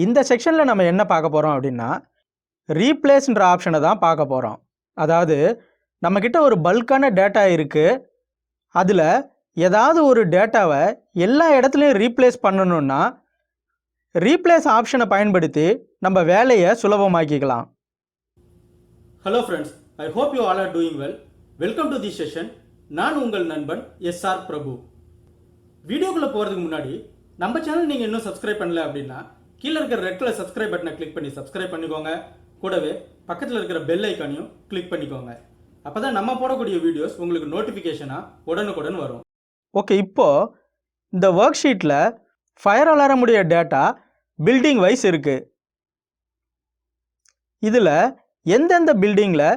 இந்த செக்ஷனில் நம்ம என்ன பார்க்க போகிறோம் அப்படின்னா ரீப்ளேஸ்ன்ற ஆப்ஷனை தான் பார்க்க போகிறோம். அதாவது நம்மக்கிட்ட ஒரு பல்கான டேட்டா இருக்குது, அதில் ஏதாவது ஒரு டேட்டாவை எல்லா இடத்துலையும் ரீப்ளேஸ் பண்ணணுன்னா ரீப்ளேஸ் ஆப்ஷனை பயன்படுத்தி நம்ம வேலையை சுலபமாக்கிக்கலாம். Hello friends, I hope you all are doing well. Welcome to the session. நான் உங்கள் நண்பன் எஸ்ஆர் பிரபு. வீடியோக்குள்ளே போகிறதுக்கு முன்னாடி நம்ம சேனல் நீங்கள் இன்னும் சப்ஸ்கிரைப் பண்ணல அப்படின்னா கீழே இருக்கிற ரெட் கலர் சப்ஸ்கிரைப் பட்டனை கிளிக் பண்ணி சப்ஸ்கிரைப் பண்ணிக்கோங்க. கூடவே பக்கத்தில் இருக்கிற பெல் ஐக்கானையும் கிளிக் பண்ணிக்கோங்க. அப்போ தான் நம்ம போடக்கூடிய வீடியோஸ் உங்களுக்கு நோட்டிஃபிகேஷனாக உடனுக்குடன் வரும். ஓகே, இப்போது இந்த ஒர்க் ஷீட்டில் ஃபயர் அலாரமுடைய டேட்டா பில்டிங் வைஸ் இருக்குது. இதில் எந்தெந்த பில்டிங்கில்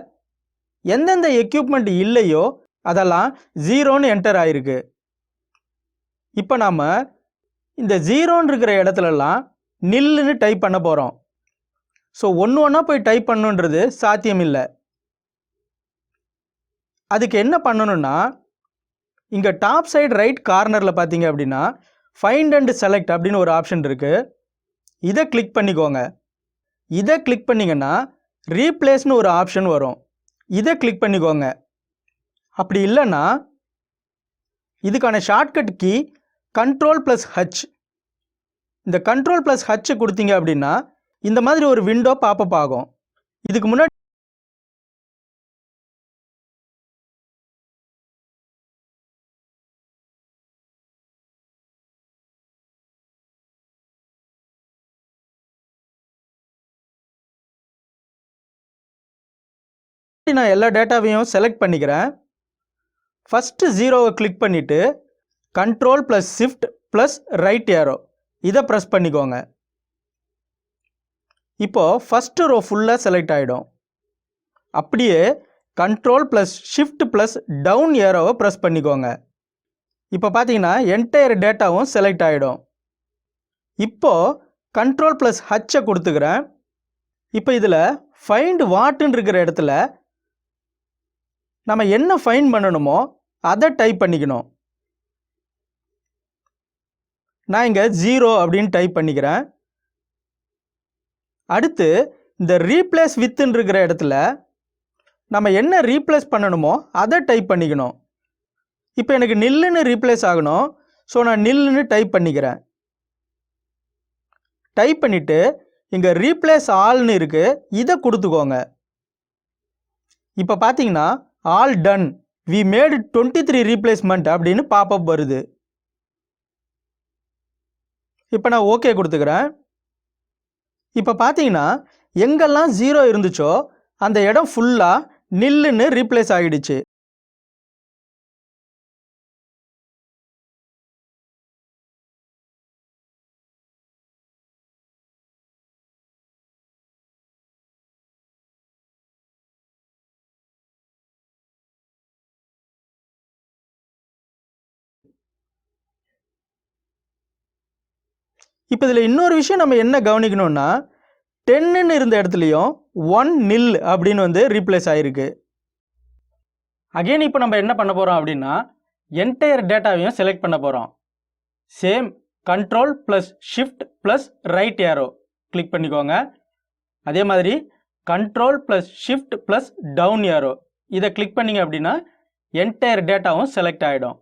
எந்தெந்த எக்யூப்மெண்ட் இல்லையோ அதெல்லாம் ஜீரோன்னு என்டர் ஆகிருக்கு. இப்போ நாம் இந்த ஜீரோன்னு இருக்கிற இடத்துலலாம் நில்லுன்னு டைப் பண்ண போகிறோம். ஸோ ஒன்று ஒன்றா போய் டைப் பண்ணுன்றது சாத்தியம் இல்லை. அதுக்கு என்ன பண்ணணும்னா, இங்கே டாப் சைடு ரைட் கார்னரில் பார்த்தீங்க அப்படின்னா ஃபைண்ட் அண்ட் செலக்ட் அப்படின்னு ஒரு ஆப்ஷன் இருக்குது. இதை கிளிக் பண்ணிக்கோங்க. இதை கிளிக் பண்ணிங்கன்னா ரீப்ளேஸ்னு ஒரு ஆப்ஷன் வரும். இதை கிளிக் பண்ணிக்கோங்க. அப்படி இல்லைன்னா இதுக்கான ஷார்ட்கட் கீ Ctrl+H. இந்த Ctrl+H கொடுத்தீங்க அப்படின்னா இந்த மாதிரி ஒரு விண்டோ பாப்பப் ஆகும். இதுக்கு முன்னாடி நான் எல்லா டேட்டாவையும் செலக்ட் பண்ணிக்கிறேன். ஃபஸ்ட்டு ஜீரோவை கிளிக் பண்ணிவிட்டு Ctrl+Shift+Right ஏரோ இதை ப்ரெஸ் பண்ணிக்கோங்க. இப்போது ஃபஸ்ட்டு ரோ ஃபுல்லாக செலக்ட் ஆகிடும். அப்படியே Ctrl+Shift+Down ஏரோவை ப்ரெஸ் பண்ணிக்கோங்க. இப்போ பார்த்தீங்கன்னா என்டையர் டேட்டாவும் செலக்ட் ஆகிடும். இப்போது Ctrl+H கொடுத்துக்கிறேன். இப்போ இதில் ஃபைண்ட் வாட்டுன்னு இருக்கிற இடத்துல நம்ம என்ன ஃபைண்ட் பண்ணணுமோ அதை டைப் பண்ணிக்கணும். நான் இங்கே 0 அப்படின்னு டைப் பண்ணிக்கிறேன். அடுத்து இந்த ரீப்ளேஸ் வித்துன்னு இருக்கிற இடத்துல நம்ம என்ன ரீப்ளேஸ் பண்ணணுமோ அதை டைப் பண்ணிக்கணும். இப்போ எனக்கு நில்லுன்னு ரீப்ளேஸ் ஆகணும். ஸோ நான் நில்லுன்னு டைப் பண்ணிக்கிறேன். டைப் பண்ணிவிட்டு இங்கே ரீப்ளேஸ் ஆல்னு இருக்குது, இதை கொடுத்துக்கோங்க. இப்போ பார்த்தீங்கன்னா all done, we made 23 replacement அப்படின்னு பாப்பப் வருது. இப்போ நான் ஓகே கொடுத்துக்கிறேன். இப்போ பார்த்தீங்கன்னா எங்கெல்லாம் 0 இருந்துச்சோ அந்த இடம் ஃபுல்லாக நில்லுன்னு ரீப்ளேஸ் ஆகிடுச்சு. இப்போ இதில் இன்னொரு விஷயம் நம்ம என்ன கவனிக்கணும்னா 10ன்னு இருந்த இடத்துலையும் 1 நில் அப்படின்னு ரீப்ளேஸ் ஆகிருக்கு. அகெயின் இப்போ நம்ம என்ன பண்ண போகிறோம் அப்படின்னா என்டையர் டேட்டாவையும் செலக்ட் பண்ண போகிறோம். சேம் Ctrl+Shift+Right ஏரோ கிளிக் பண்ணிக்கோங்க. அதே மாதிரி Ctrl+Shift+Down ஏரோ இதை கிளிக் பண்ணிங்க அப்படின்னா என்டையர் டேட்டாவும் செலக்ட் ஆகிடும்.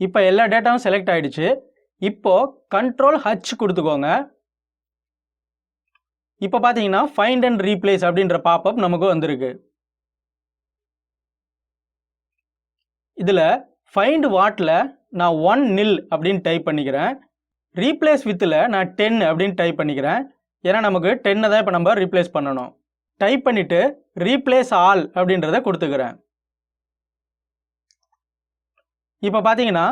இப்போ எல்லா டேட்டாவும் செலக்ட் ஆகிடுச்சு. இப்போது Ctrl+H கொடுத்துக்கோங்க. இப்போ பார்த்தீங்கன்னா ஃபைண்ட் அண்ட் ரீப்ளேஸ் அப்படின்ற பாப்பப் நமக்கு வந்திருக்கு. இதில் ஃபைண்ட் வாட்டில் நான் 1 நில் அப்படின்னு டைப் பண்ணிக்கிறேன். ரீப்ளேஸ் வித்தில் நான் 10 அப்படின்னு டைப் பண்ணிக்கிறேன். ஏன்னா நமக்கு 10 தான் இப்போ நம்ம ரீப்ளேஸ் பண்ணணும். டைப் பண்ணிவிட்டு ரீப்ளேஸ் ஆல் அப்படின்றத கொடுத்துக்கிறேன். இப்போ பார்த்தீங்கன்னா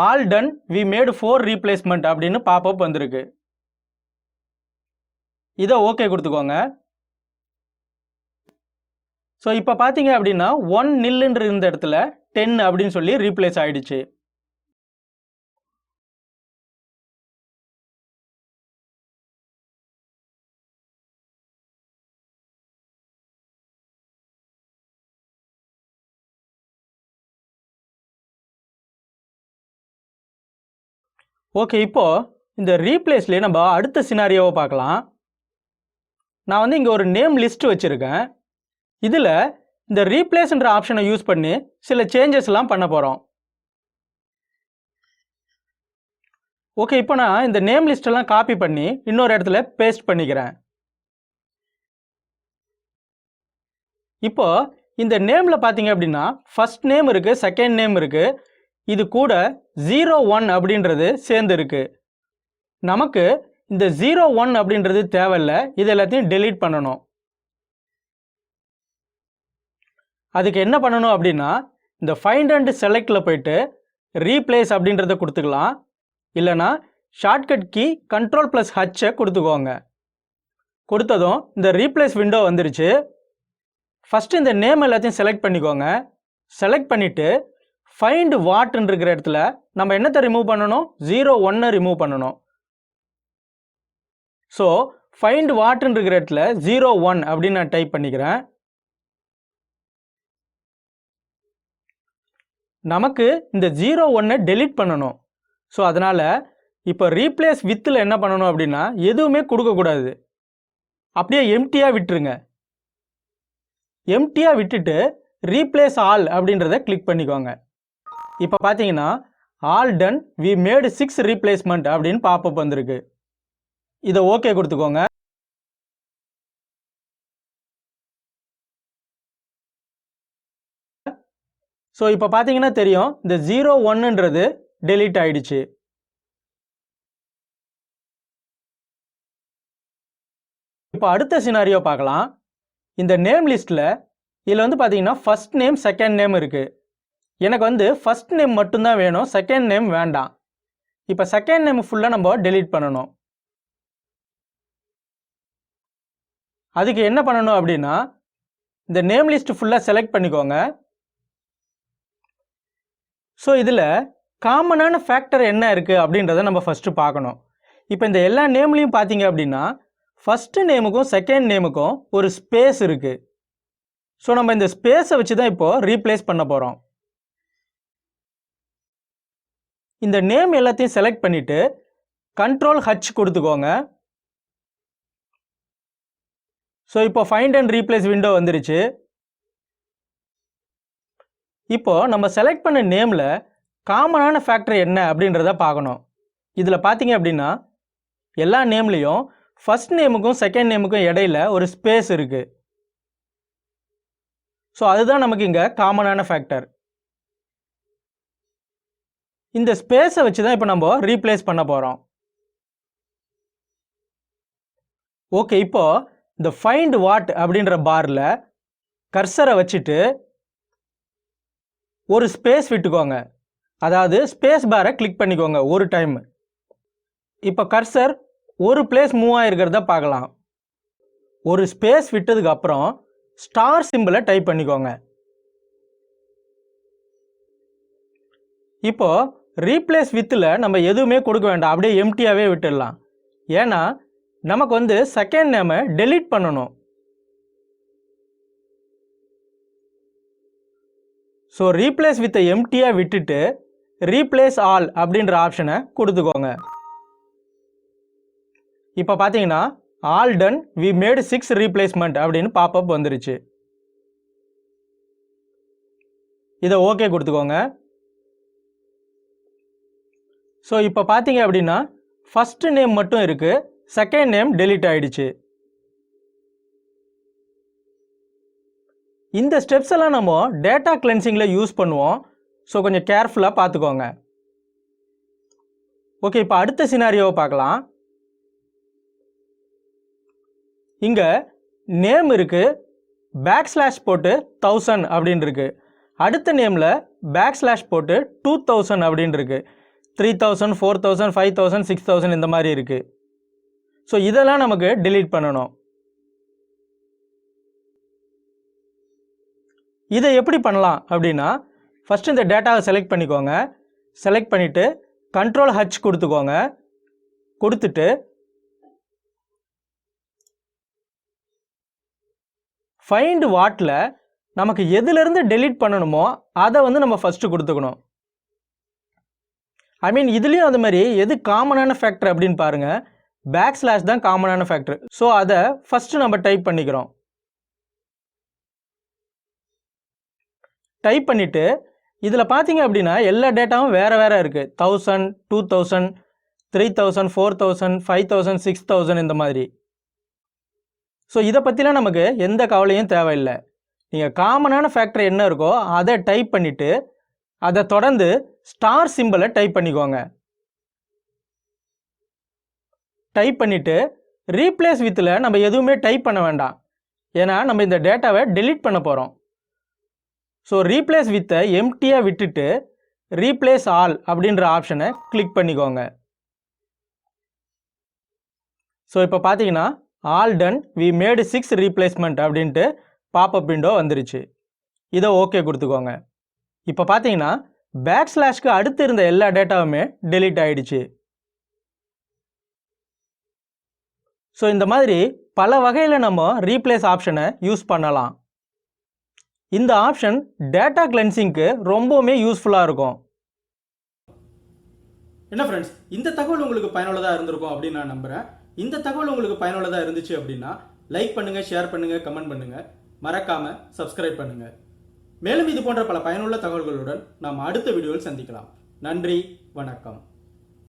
all done, we made 4 replacement அப்படின்னு பாப்பப் வந்திருக்கு. இதை ஓகே கொடுத்துக்கோங்க. ஸோ இப்போ பார்த்தீங்க அப்படின்னா 1 நில்லுன்ற இருந்த இடத்துல 10 அப்படின்னு சொல்லி ரீப்ளேஸ் ஆகிடுச்சு. ஓகே, இப்போது இந்த ரீப்ளேஸ்லேயே நம்ம அடுத்த சினாரியோவை பார்க்கலாம். நான் வந்து இங்கே ஒரு நேம் லிஸ்ட் வச்சுருக்கேன். இதில் இந்த ரீப்ளேஸ்ன்ற ஆப்ஷனை யூஸ் பண்ணி சில சேஞ்சஸ்லாம் பண்ண போகிறோம். ஓகே, இப்போ நான் இந்த நேம் லிஸ்ட்டெல்லாம் காப்பி பண்ணி இன்னொரு இடத்துல பேஸ்ட் பண்ணிக்கிறேன். இப்போ இந்த நேமில் பார்த்தீங்க அப்படின்னா ஃபர்ஸ்ட் நேம் இருக்குது, செகண்ட் நேம் இருக்குது, இது கூட 01 அப்படின்றது சேர்ந்து இருக்குது. நமக்கு இந்த 01 அப்படின்றது தேவையில்லை, இது எல்லாத்தையும் டெலீட் பண்ணணும். அதுக்கு என்ன பண்ணணும் அப்படின்னா இந்த ஃபைண்ட் அண்ட் செலக்டில் போயிட்டு ரீப்ளேஸ் அப்படின்றத கொடுத்துக்கலாம். இல்லைனா ஷார்ட்கட் கீ Ctrl+H கொடுத்துக்கோங்க. கொடுத்ததும் இந்த ரீப்ளேஸ் விண்டோ வந்துருச்சு. ஃபஸ்ட்டு இந்த நேம் எல்லாத்தையும் செலக்ட் பண்ணிக்கோங்க. செலக்ட் பண்ணிவிட்டு ஃபைண்ட் வாட்ன்னு இருக்கிற இடத்துல நம்ம என்னத்தை ரிமூவ் பண்ணணும்? 01 ரிமூவ் பண்ணணும். ஸோ ஃபைண்ட் வாட்ன்னு இருக்கிற இடத்துல 01 அப்படின்னு நான் டைப் பண்ணிக்கிறேன். நமக்கு இந்த 01 டெலீட் பண்ணணும். ஸோ அதனால் இப்போ ரீப்ளேஸ் வித்தில் என்ன பண்ணணும் அப்படின்னா எதுவுமே கொடுக்கக்கூடாது, அப்படியே எம்டியாக விட்டுருங்க. எம்டியாக விட்டுட்டு ரீப்ளேஸ் ஆல் அப்படின்றத கிளிக் பண்ணிக்கோங்க. இப்போ பார்த்தீங்கன்னா all done we made 6 replacement அப்படின்னு பாப்பப் வந்திருக்கு. இதை ஓகே கொடுத்துக்கோங்க. ஸோ இப்போ பார்த்தீங்கன்னா தெரியும் இந்த 01ன்றது டெலீட் ஆயிடுச்சு. இப்போ அடுத்த சினாரியோ பார்க்கலாம். இந்த நேம் லிஸ்ட்டில் இதில் வந்து பார்த்தீங்கன்னா ஃபர்ஸ்ட் நேம் செகண்ட் நேம் இருக்குது. எனக்கு வந்து ஃபர்ஸ்ட் நேம் மட்டும்தான் வேணும், செகண்ட் நேம் வேண்டாம். இப்போ செகண்ட் நேம் ஃபுல்லாக நம்ம டெலீட் பண்ணணும். அதுக்கு என்ன பண்ணணும் அப்படின்னா இந்த நேம் லிஸ்ட் ஃபுல்லாக செலக்ட் பண்ணிக்கோங்க. ஸோ இதில் காமனான ஃபேக்டர் என்ன இருக்குது அப்படின்றத நம்ம ஃபஸ்ட்டு பார்க்கணும். இப்போ இந்த எல்லா நேம்லேயும் பார்த்தீங்க அப்படின்னா ஃபஸ்ட்டு நேமுக்கும் செகண்ட் நேமுக்கும் ஒரு ஸ்பேஸ் இருக்குது. ஸோ நம்ம இந்த ஸ்பேஸை வச்சு தான் இப்போது ரீப்ளேஸ் பண்ண போகிறோம். இந்த நேம் எல்லாத்தையும் செலக்ட் பண்ணிவிட்டு Ctrl+H கொடுத்துக்கோங்க. ஸோ இப்போ ஃபைண்ட் அண்ட் ரீப்ளேஸ் விண்டோ வந்துருச்சு. இப்போது நம்ம செலக்ட் பண்ண நேமில் காமனான ஃபேக்டர் என்ன அப்படின்றத பார்க்கணும். இதில் பார்த்தீங்க அப்படின்னா எல்லா நேம்லேயும் ஃபர்ஸ்ட் நேமுக்கும் செகண்ட் நேமுக்கும் இடையில ஒரு ஸ்பேஸ் இருக்குது. ஸோ அதுதான் நமக்கு இங்கே காமனான ஃபேக்டர். இந்த ஸ்பேஸை வச்சு தான் இப்போ நம்ம ரீப்ளேஸ் பண்ண போகிறோம். ஓகே, இப்போது இந்த ஃபைண்ட் வாட் அப்படின்ற பாரில் கர்சரை வச்சுட்டு ஒரு ஸ்பேஸ் விட்டுக்கோங்க. அதாவது ஸ்பேஸ் பாரை கிளிக் பண்ணிக்கோங்க ஒரு டைம். இப்போ கர்சர் ஒரு பிளேஸ் மூவ் ஆகிருக்கிறத பார்க்கலாம். ஒரு ஸ்பேஸ் விட்டதுக்கு அப்புறம் ஸ்டார் சிம்பிளை டைப் பண்ணிக்கோங்க. இப்போ ரீப்ளேஸ் வித்தில் நம்ம எதுவுமே கொடுக்க வேண்டாம், அப்படியே எம்டியாகவே விட்டுடலாம். ஏன்னா நமக்கு வந்து செகண்ட் நேமை டெலீட் பண்ணணும். ஸோ ரீப்ளேஸ் வித்தை எம்டியாக விட்டுட்டு ரீப்ளேஸ் ஆல் அப்படின்ற ஆப்ஷனை கொடுத்துக்கோங்க. இப்போ பார்த்தீங்கன்னா all done we made 6 replacement அப்படின்னு பாப்பப் வந்துருச்சு. இதை ஓகே கொடுத்துக்கோங்க. ஸோ இப்போ பார்த்தீங்க அப்படின்னா ஃபர்ஸ்ட் நேம் மட்டும் இருக்குது, செகண்ட் நேம் டெலீட் ஆயிடுச்சு. இந்த ஸ்டெப்ஸ் எல்லாம் நம்ம டேட்டா கிளென்சிங்கில் யூஸ் பண்ணுவோம். ஸோ கொஞ்சம் கேர்ஃபுல்லாக பார்த்துக்கோங்க. ஓகே, இப்போ அடுத்த சினாரியோவை பார்க்கலாம். இங்கே நேம் இருக்குது, பேக்ஸ்லாஷ் போட்டு 1000 அப்படின்னு இருக்குது. அடுத்த நேமில் பேக்ஸ்லாஷ் போட்டு 2000 அப்படின்னு இருக்குது. 3000, 4000, 5000, 6000 இந்த மாதிரி இருக்குது. ஸோ இதெல்லாம் நமக்கு delete பண்ணணும். இதை எப்படி பண்ணலாம் அப்படின்னா, ஃபஸ்ட்டு இந்த டேட்டாவை செலக்ட் பண்ணிக்கோங்க. செலக்ட் பண்ணிவிட்டு Ctrl+H கொடுத்துக்கோங்க. கொடுத்துட்டு ஃபைண்ட் வாட்டில் நமக்கு எதுலேருந்து delete பண்ணணுமோ அதை வந்து நம்ம ஃபஸ்ட்டு கொடுத்துக்கணும். ஐ மீன் இதுலேயும் அந்த மாதிரி எது காமனான ஃபேக்டர் அப்படின்னு பாருங்கள், பேக் ஸ்லாஷ் தான் காமனான ஃபேக்டர். ஸோ அதை ஃபஸ்ட்டு நம்ம டைப் பண்ணிக்கிறோம். டைப் பண்ணிவிட்டு இதில் பார்த்தீங்க அப்படின்னா எல்லா டேட்டாவும் வேறு வேறு இருக்குது. 1000, 2000, 3000, 4000, 5000, 6000 இந்த மாதிரி. ஸோ இதை பற்றிலாம் நமக்கு எந்த கவலையும் தேவையில்லை. நீங்கள் காமனான ஃபேக்டர் என்ன இருக்கோ அதை டைப் பண்ணிவிட்டு அதை தொடர்ந்து ஸ்டார் சிம்பிளை டைப் பண்ணிக்கோங்க. டைப் பண்ணிவிட்டு ரீப்ளேஸ் வித்தில் நம்ம எதுவுமே டைப் பண்ண வேண்டாம், ஏன்னா நம்ம இந்த டேட்டாவை டெலீட் பண்ண போகிறோம். ஸோ ரீப்ளேஸ் வித்தை எம்டியாக விட்டுட்டு ரீப்ளேஸ் ஆல் அப்படின்ற ஆப்ஷனை கிளிக் பண்ணிக்கோங்க. ஸோ இப்போ பார்த்தீங்கன்னா all done we made 6 replacement அப்படின்ட்டு பாப்அப் விண்டோ வந்துருச்சு. இதை ஓகே கொடுத்துக்கோங்க. இப்போ பார்த்தீங்கன்னா பேக் ஸ்லாஷ்க்கு அடுத்து இருந்த எல்லா டேட்டாவுமே டெலீட் ஆகிடுச்சு. ஸோ இந்த மாதிரி பல வகையில் நம்ம ரீப்ளேஸ் ஆப்ஷனை யூஸ் பண்ணலாம். இந்த ஆப்ஷன் டேட்டா கிளென்சிங்க்கு ரொம்பவுமே யூஸ்ஃபுல்லாக இருக்கும். என்ன ஃப்ரெண்ட்ஸ், இந்த தகவல் உங்களுக்கு பயனுள்ளதாக இருந்திருக்கும் அப்படின்னு நான் நம்புகிறேன். இந்த தகவல் உங்களுக்கு பயனுள்ளதாக இருந்துச்சு அப்படின்னா லைக் பண்ணுங்கள், ஷேர் பண்ணுங்கள், கமெண்ட் பண்ணுங்கள், மறக்காமல் சப்ஸ்கிரைப் பண்ணுங்கள். மேலும் இது போன்ற பல பயனுள்ள தகவல்களுடன் நாம் அடுத்த வீடியோவில் சந்திக்கலாம். நன்றி, வணக்கம்.